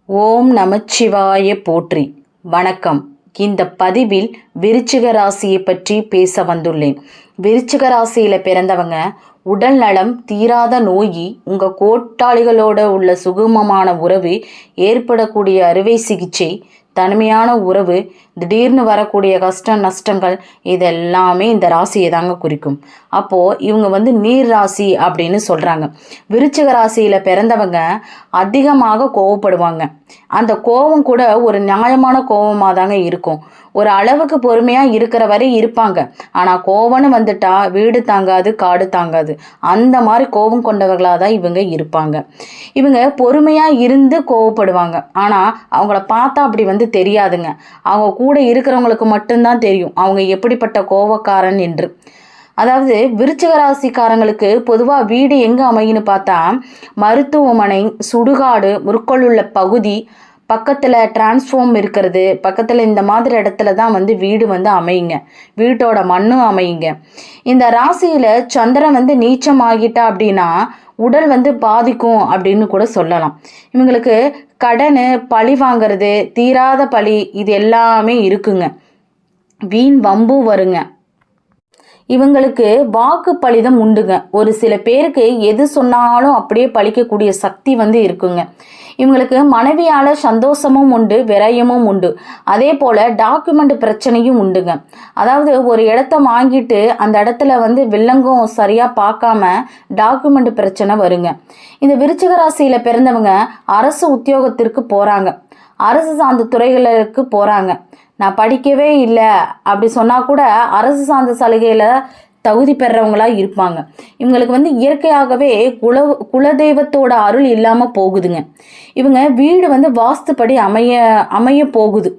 ஓம் நமச்சிவாய போற்றி. வணக்கம். இந்த பதிவில் விருச்சிக ராசியை பற்றி பேச வந்துள்ளேன். விருச்சிக ராசியில் பிறந்தவங்க உடல் நலம், தீராத நோய், உங்கள் கோட்டாளிகளோட உள்ள சுகமமான உறவு, ஏற்படக்கூடிய அறுவை சிகிச்சை, தனிமையான உறவு, திடீர்னு வரக்கூடிய கஷ்ட நஷ்டங்கள், இதெல்லாமே இந்த ராசியை தாங்க குறிக்கும். அப்போது இவங்க நீர் ராசி அப்படின்னு சொல்கிறாங்க. விருச்சிக ராசியில் பிறந்தவங்க அதிகமாக கோவப்படுவாங்க. அந்த கோபம் கூட ஒரு நியாயமான கோபமாக தாங்க இருக்கும். ஒரு அளவுக்கு பொறுமையாக இருக்கிற வரை இருப்பாங்க. ஆனால் கோவம்னு வந்துட்டா வீடு தாங்காது, காடு தாங்காது. அந்த மாதிரி கோபம் கொண்டவர்களாக தான் இவங்க இருப்பாங்க. இவங்க பொறுமையாக இருந்து கோவப்படுவாங்க. ஆனால் அவங்கள பார்த்தா அப்படி தெரியாதுங்க. அவங்க கூட இருக்கிறவங்களுக்கு மட்டும்தான் தெரியும் அவங்க எப்படிப்பட்ட கோபக்காரன் என்று. அதாவது விருச்சிக ராசிக்காரங்களுக்கு பொதுவாக வீடு எங்கே அமையுன்னு பார்த்தா மருத்துவமனை, சுடுகாடு, முற்கொள்ளுள்ள பகுதி, பக்கத்தில் டிரான்ஸ்ஃபார்ம் இருக்கிறது, பக்கத்தில் இந்த மாதிரி இடத்துல தான் வீடு அமையுங்க. வீட்டோட மண்ணும் அமையுங்க. இந்த ராசியில் சந்திரன் நீச்சம் ஆகிட்டா அப்படின்னா உடல் பாதிக்கும் அப்படின்னு கூட சொல்லலாம். இவங்களுக்கு கடன், பழி வாங்கிறது, தீராத பழி, இது எல்லாமே இருக்குங்க. வீண் வம்பு வருங்க. இவங்களுக்கு வாக்கு பலிதம் உண்டுங்க. ஒரு சில பேருக்கு எது சொன்னாலும் அப்படியே பழிக்கக்கூடிய சக்தி இருக்குங்க. இவங்களுக்கு மனைவியால் சந்தோஷமும் உண்டு, விரயமும் உண்டு. அதே போல் டாக்குமெண்ட் பிரச்சனையும் உண்டுங்க. அதாவது ஒரு இடத்த வாங்கிட்டு அந்த இடத்துல வில்லங்கம் சரியாக பார்க்காம டாக்குமெண்ட் பிரச்சனை வருங்க. இந்த விருச்சிக ராசியில் பிறந்தவங்க அரசு உத்தியோகத்திற்கு போகிறாங்க, அரசு சார்ந்த துறைகளுக்கு போகிறாங்க. நான் படிக்கவே இல்லை அப்படி சொன்னால் கூட அரசு சார்ந்த சலுகையில் தகுதி பெறவங்களாக இருப்பாங்க. இவங்களுக்கு இயற்கையாகவே குலதெய்வத்தோட அருள் இல்லாமல் போகுதுங்க. இவங்க வீடு வாஸ்துப்படி அமைய போகுது.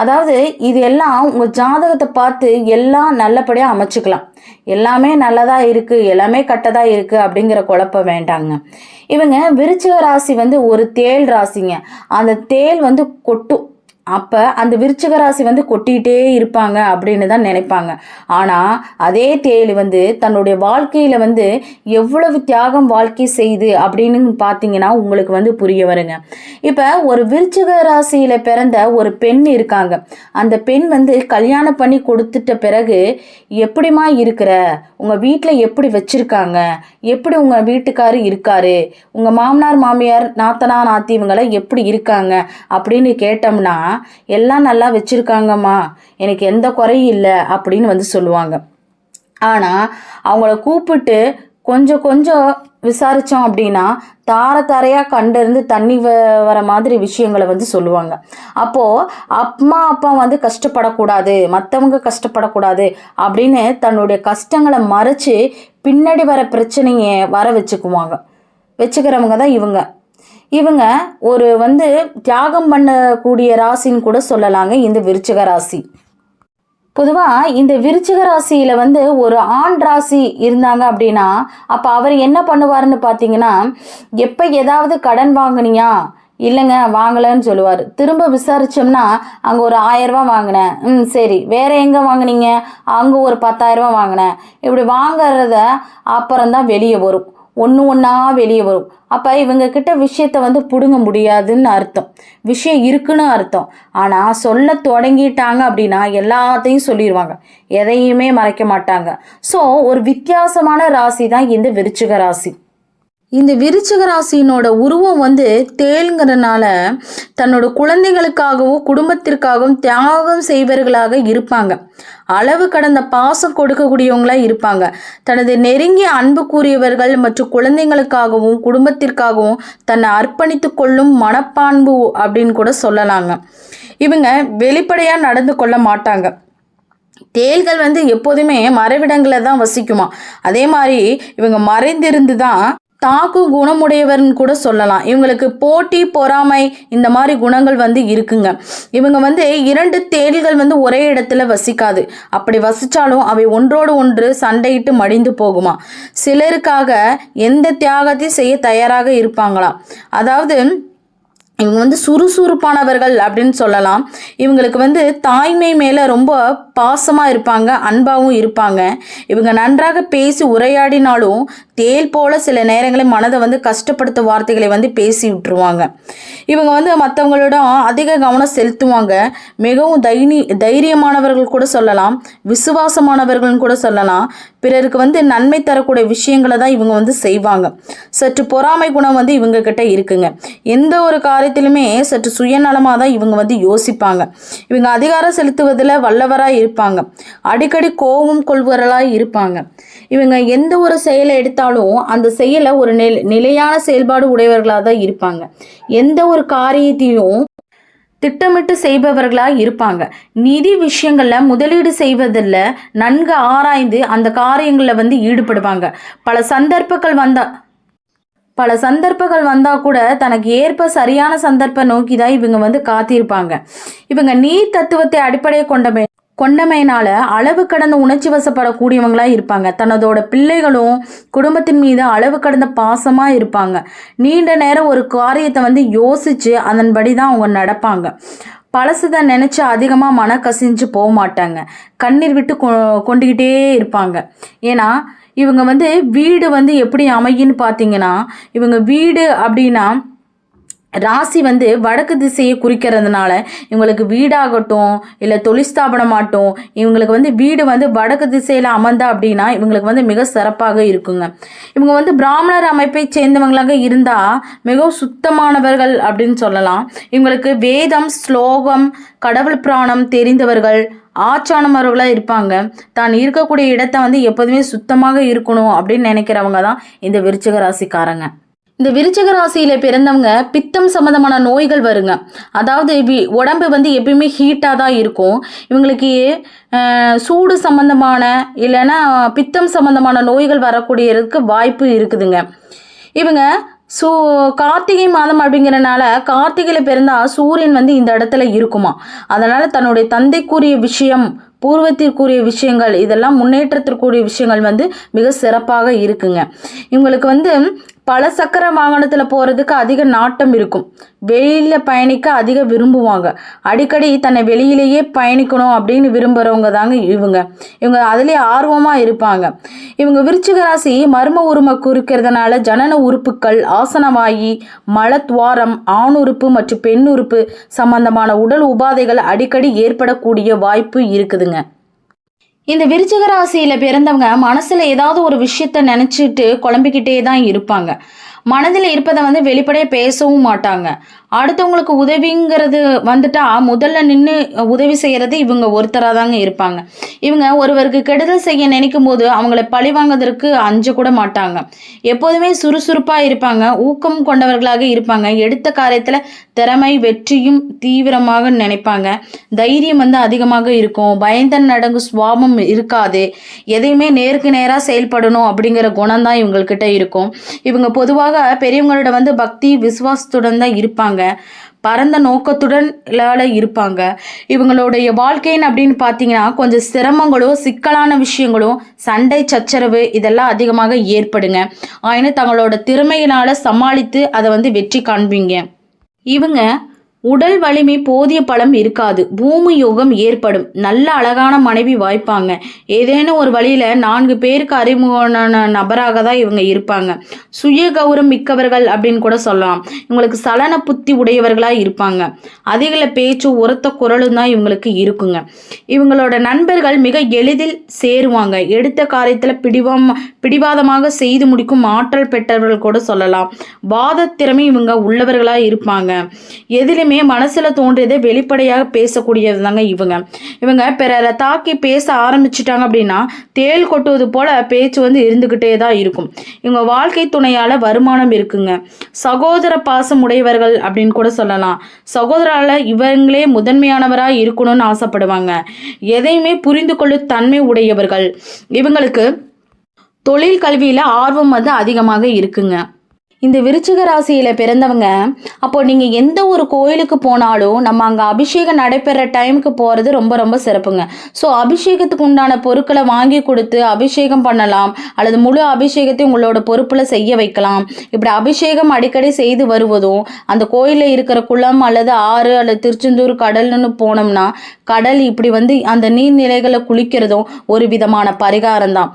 அதாவது இது எல்லாம் உங்கள் ஜாதகத்தை பார்த்து எல்லாம் நல்லபடியாக அமைச்சுக்கலாம். எல்லாமே நல்லதாக இருக்குது, எல்லாமே கட்டதாக இருக்குது அப்படிங்கிற குழப்பம் வேண்டாங்க. இவங்க விருச்சிக ராசி ஒரு தேள் ராசிங்க. அந்த தேள் கொட்டும். அப்போ அந்த விருச்சிக ராசி கொட்டிகிட்டே இருப்பாங்க அப்படின்னு தான் நினைப்பாங்க. ஆனால் அதே தேள் தன்னுடைய வாழ்க்கையில் எவ்வளவு தியாகம் வாழ்க்கை செய்து அப்படின்னு பார்த்தீங்கன்னா உங்களுக்கு புரிய வருங்க. இப்போ ஒரு விருச்சிக ராசியில் பிறந்த ஒரு பெண் இருக்காங்க. அந்த பெண் கல்யாணம் பண்ணி கொடுத்துட்ட பிறகு எப்படிமா இருக்கிற, உங்கள் வீட்டில் எப்படி வச்சுருக்காங்க, எப்படி உங்கள் வீட்டுக்காரர் இருக்காரு, உங்கள் மாமனார் மாமியார் நாத்தனா நாத்தி இவங்களாம் எப்படி இருக்காங்க அப்படின்னு கேட்டோம்னா எல்லாம் நல்லா வச்சுருக்காங்கம்மா, எனக்கு எந்த குறையும் இல்லை அப்படின்னு சொல்லுவாங்க. ஆனால் அவங்கள கூப்பிட்டு கொஞ்சம் கொஞ்சம் விசாரித்தோம் அப்படின்னா தாரையாக கண்டிருந்து தண்ணி வர மாதிரி விஷயங்களை சொல்லுவாங்க. அப்போது அம்மா அப்பா கஷ்டப்படக்கூடாது, மற்றவங்க கஷ்டப்படக்கூடாது அப்படின்னு தன்னுடைய கஷ்டங்களை மறைச்சு பின்னாடி வர பிரச்சனையை வர வச்சுக்கிறவங்க தான் இவங்க. இவங்க ஒரு தியாகம் பண்ணக்கூடிய ராசின்னு கூட சொல்லலாங்க இந்த விருச்சிக ராசி. பொதுவாக இந்த விருச்சிக ராசியில் ஒரு ஆண் ராசி இருந்தாங்க அப்படின்னா அப்போ அவர் என்ன பண்ணுவாருன்னு பார்த்தீங்கன்னா, எப்போ ஏதாவது கடன் வாங்கினியா, இல்லைங்க வாங்கலைன்னு சொல்லுவார். திரும்ப விசாரித்தோம்னா அங்கே ஒரு 1000 ரூபா வாங்கினேன், சரி வேறு எங்கே வாங்கினீங்க, அங்கே ஒரு 10,000 ரூபா வாங்கினேன், இப்படி வாங்கிறத அப்புறம்தான் வெளியே வரும், ஒன்றா வெளியே வரும். அப்போ இவங்க கிட்ட விஷயத்தை பிடுங்க முடியாதுன்னு அர்த்தம், விஷயம் இருக்குன்னு அர்த்தம். ஆனால் சொல்ல தொடங்கிட்டாங்க அப்படின்னா எல்லாத்தையும் சொல்லிடுவாங்க, எதையுமே மறைக்க மாட்டாங்க. ஸோ ஒரு வித்தியாசமான ராசி தான் இந்த விருச்சிக ராசி. இந்த விருச்சிக ராசியினோட உருவம் தேளுங்கிறதுனால தன்னோட குழந்தைகளுக்காகவும் குடும்பத்திற்காகவும் தியாகம் செய்வர்களாக இருப்பாங்க. அளவு கடந்த பாசம் கொடுக்கக்கூடியவங்களாக இருப்பாங்க. தனது நெருங்கிய அன்புக்குரியவர்கள் மற்றும் குழந்தைங்களுக்காகவும் குடும்பத்திற்காகவும் தன்னை அர்ப்பணித்து கொள்ளும் மனப்பான்பு அப்படின்னு கூட சொல்லலாங்க. இவங்க வெளிப்படையாக நடந்து கொள்ள மாட்டாங்க. தேள்கள் எப்போதுமே மறைவிடங்களில் தான் வசிக்குமா. அதே மாதிரி இவங்க மறைந்திருந்து தான் தாக்கு குணமுடையவர்னு கூட சொல்லலாம். இவங்களுக்கு போட்டி, பொறாமை, இந்த மாதிரி குணங்கள் இருக்குங்க. இவங்க 2 தேள்கள் ஒரே இடத்துல வசிக்காது. அப்படி வசித்தாலும் அவை ஒன்றோடு ஒன்று சண்டையிட்டு மடிந்து போகுமா. சிலருக்காக எந்த தியாகத்தையும் செய்ய தயாராக இருப்பாங்களாம். அதாவது இவங்க வந்து சுறுசுறுப்பானவர்கள் அப்படின்னு சொல்லலாம். இவங்களுக்கு வந்து தாய்மை மேலே ரொம்ப பாசமாக இருப்பாங்க, அன்பாகவும் இருப்பாங்க. இவங்க நன்றாக பேசி உரையாடினாலும் தேல் போல சில நேரங்களில் மனதை வந்து கஷ்டப்படுத்த வார்த்தைகளை வந்து பேசி விட்டுருவாங்க. இவங்க வந்து மற்றவங்களிடம் அதிக கவனம் செலுத்துவாங்க. மிகவும் தைரியமானவர்கள் கூட சொல்லலாம், விசுவாசமானவர்கள்னு கூட சொல்லலாம். பிறருக்கு வந்து நன்மை தரக்கூடிய விஷயங்களை தான் இவங்க வந்து செய்வாங்க. சற்று பொறாமை குணம் வந்து இவங்க கிட்ட இருக்குங்க. எந்த ஒரு காரியத்திலுமே சற்று சுயநலமாக தான் இவங்க வந்து யோசிப்பாங்க. இவங்க அதிகாரம் செலுத்துவதில் வல்லவராக இருப்பாங்க. அடிக்கடி கோபம் கொள்வர்களாக இருப்பாங்க. இவங்க எந்த ஒரு செயலை எடுத்தாலும் அந்த செயலை ஒரு நிலையான செயல்பாடு உடையவர்களாக தான் இருப்பாங்க. எந்த ஒரு காரியத்தையும் திட்டமிட்டு செய்பவர்களாக இருப்பாங்க. நிதி விஷயங்களில் முதலீடு செய்வதில் நன்கு ஆராய்ந்து அந்த காரியங்களில் வந்து ஈடுபடுவாங்க. பல சந்தர்ப்பங்கள் வந்தால் கூட தனக்கு ஏற்ப சரியான சந்தர்ப்பம் நோக்கி தான் இவங்க வந்து காத்திருப்பாங்க. இவங்க நீர் தத்துவத்தை அடிப்படையை கொண்டமையினால அளவு கடந்த உணர்ச்சி வசப்படக்கூடியவங்களாக இருப்பாங்க. தன்னதோட பிள்ளைகளும் குடும்பத்தின் மீது அளவு கடந்த பாசமாக இருப்பாங்க. நீண்ட நேரம் ஒரு காரியத்தை வந்து யோசித்து அதன்படி தான் அவங்க நடப்பாங்க. பழசுதை நினச்சி அதிகமாக மன கசிஞ்சு போக மாட்டாங்க. கண்ணீர் விட்டு கொண்டுக்கிட்டே இருப்பாங்க. ஏன்னா இவங்க வந்து வீடு வந்து எப்படி அமையுன்னு பார்த்தீங்கன்னா, இவங்க வீடு அப்படின்னா ராசி வந்து வடக்கு திசையை குறிக்கிறதுனால இவங்களுக்கு வீடாகட்டும் இல்லை தொழிற்ஸ்தாபனமாகட்டும், இவங்களுக்கு வந்து வீடு வந்து வடக்கு திசையில் அமர்ந்தா அப்படின்னா இவங்களுக்கு வந்து மிக சிறப்பாக இருக்குங்க. இவங்க வந்து பிராமணர் அமைப்பை சேர்ந்தவங்களாக இருந்தால் மிகவும் சுத்தமானவர்கள் அப்படின்னு சொல்லலாம். இவங்களுக்கு வேதம், ஸ்லோகம், கடவுள் புராணம் தெரிந்தவர்கள், ஆச்சானவர்களாக இருப்பாங்க. தான் இருக்கக்கூடிய இடத்த வந்து எப்போதுமே சுத்தமாக இருக்கணும் அப்படின்னு நினைக்கிறவங்க தான் இந்த விருச்சிக ராசிக்காரங்க. இந்த விருச்சிக ராசியில் பிறந்தவங்க பித்தம் சம்மந்தமான நோய்கள் வருங்க. அதாவது உடம்பு வந்து எப்பயுமே ஹீட்டாக தான் இருக்கும். இவங்களுக்கு சூடு சம்மந்தமான இல்லைன்னா பித்தம் சம்மந்தமான நோய்கள் வரக்கூடியதுக்கு வாய்ப்பு இருக்குதுங்க. இவங்க கார்த்திகை மாதம் அப்படிங்கிறனால கார்த்திகையில் பிறந்தால் சூரியன் வந்து இந்த இடத்துல இருக்குமா. அதனால் தன்னுடைய தந்தைக்குரிய விஷயம், பூர்வத்திற்குரிய விஷயங்கள், இதெல்லாம் முன்னேற்றத்திற்குரிய விஷயங்கள் வந்து மிக சிறப்பாக இருக்குங்க. இவங்களுக்கு வந்து பல சக்கர வாகனத்தில் போகிறதுக்கு அதிக நாட்டம் இருக்கும். வெளியில் பயணிக்க அதிக விரும்புவாங்க. அடிக்கடி தன்னை வெளியிலேயே பயணிக்கணும் அப்படின்னு விரும்புகிறவங்க தாங்க இவங்க அதுலேயே ஆர்வமாக இருப்பாங்க. இவங்க விருச்சிக ராசி மர்ம உரிமை குறிக்கிறதுனால ஜனன உறுப்புகள், ஆசனவாயி, மலத்வாரம், ஆண் உறுப்பு மற்றும் பெண் உறுப்பு சம்பந்தமான உடல் உபாதைகள் அடிக்கடி ஏற்படக்கூடிய வாய்ப்பு இருக்குதுங்க. இந்த விருச்சிக ராசியில் பிறந்தவங்க மனசில் ஏதாவது ஒரு விஷயத்த நினச்சிட்டு குழம்பிக்கிட்டே தான் இருப்பாங்க. மனதில் இருப்பதை வந்து வெளிப்படையாக பேசவும் மாட்டாங்க. அடுத்தவங்களுக்கு உதவிங்கிறது வந்துட்டா முதல்ல நின்று உதவி செய்கிறது இவங்க ஒருத்தராக தாங்க இருப்பாங்க. இவங்க ஒருவருக்கு கெடுதல் செய்ய நினைக்கும் போது அவங்கள பழி வாங்குவதற்கு அஞ்ச கூட மாட்டாங்க. எப்போதுமே சுறுசுறுப்பாக இருப்பாங்க, ஊக்கம் கொண்டவர்களாக இருப்பாங்க. எடுத்த காரியத்தில் திறமை, வெற்றியும் தீவிரமாக நினைப்பாங்க. தைரியம் வந்து அதிகமாக இருக்கும். பயந்த நடங்கு சுவாபம் இருக்காது. எதையுமே நேருக்கு நேராக செயல்படணும் அப்படிங்கிற குணம் தான் இவங்கக்கிட்ட இருக்கும். இவங்க பொதுவாக பெரியவங்களோட வந்து பக்தி, விசுவாசத்துடன் தான் இருப்பாங்க. பரந்த நோக்கத்துடன் இருப்பாங்க. இவங்களுடைய வாழ்க்கைன்னு அப்படின்னு பார்த்தீங்கன்னா கொஞ்சம் சிரமங்களோ, சிக்கலான விஷயங்களோ, சண்டை சச்சரவு இதெல்லாம் அதிகமாக ஏற்படுங்க. ஆனால் தங்களோட திறமையினால சமாளித்து அதை வந்து வெற்றி காண்பீங்க. இவங்க உடல் வலிமை போதிய பலம் இருக்காது. பூமி யோகம் ஏற்படும். நல்ல அழகான மனைவி வாய்ப்பாங்க. ஏதேனும் ஒரு வழியில் 4 பேருக்கு அறிமுகமான நபராக தான் இவங்க இருப்பாங்க. சுய கௌரவம் மிக்கவர்கள் அப்படின்னு கூட சொல்லலாம். இவங்களுக்கு சலன புத்தி உடையவர்களாக இருப்பாங்க. அதிகள பேச்சு, உரத்த குரலும் தான் இவங்களுக்கு இருக்குங்க. இவங்களோட நண்பர்கள் மிக எளிதில் சேருவாங்க. எடுத்த காரியத்தில் பிடிவாதமாக செய்து முடிக்கும் ஆற்றல் பெற்றவர்கள் கூட சொல்லலாம். வாத திறமை இவங்க உள்ளவர்களாக இருப்பாங்க. எதிலுமே மனசுல தோன்றியதை வெளிப்படையாக பேசக்கூடியது தாங்க இவங்க பிறரை தாக்கி பேச ஆரம்பிச்சுட்டாங்க அப்படின்னா தேள் கொட்டுவது போல பேச்சு வந்து இருந்துகிட்டே தான் இருக்கும். இவங்க வாழ்க்கை துணையால வருமானம் இருக்குங்க. சகோதர பாசம் உடையவர்கள் அப்படின்னு கூட சொல்லலாம். சகோதரால இவங்களே முதன்மையானவராக இருக்கணும்னு ஆசைப்படுவாங்க. எதையுமே புரிந்து கொள்ளும் தன்மை உடையவர்கள். இவங்களுக்கு தொழில் கல்வியில ஆர்வம் வந்து அதிகமாக இருக்குங்க. இந்த விருச்சிக ராசியில் பிறந்தவங்க அப்போ நீங்கள் எந்த ஒரு கோயிலுக்கு போனாலும் நம்ம அங்கே அபிஷேகம் நடைபெற டைமுக்கு போகிறது ரொம்ப ரொம்ப சிறப்புங்க. ஸோ அபிஷேகத்துக்கு உண்டான பொருட்களை வாங்கி கொடுத்து அபிஷேகம் பண்ணலாம், அல்லது முழு அபிஷேகத்தையும் உங்களோட பொறுப்பில் செய்ய வைக்கலாம். இப்படி அபிஷேகம் அடிக்கடி செய்து வருவதும், அந்த கோயிலில் இருக்கிற குளம் அல்லது ஆறு அல்லது திருச்செந்தூர் கடல்னு போனோம்னா கடல் இப்படி அந்த நீர்நிலைகளை குளிக்கிறதும் ஒரு விதமான பரிகாரம் தான்.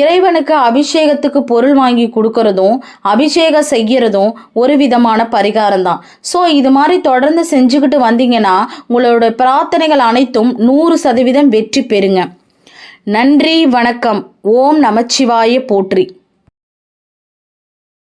இறைவனுக்கு அபிஷேகத்துக்கு பொருள் வாங்கி கொடுக்கறதும் அபிஷேகம் செய்யறதும் ஒரு விதமான பரிகாரம் தான். ஸோ இது மாதிரி தொடர்ந்து செஞ்சுக்கிட்டு வந்தீங்கன்னா உங்களோட பிரார்த்தனைகள் அனைத்தும் 100% வெற்றி பெறுங்க. நன்றி, வணக்கம். ஓம் நமச்சிவாய போற்றி.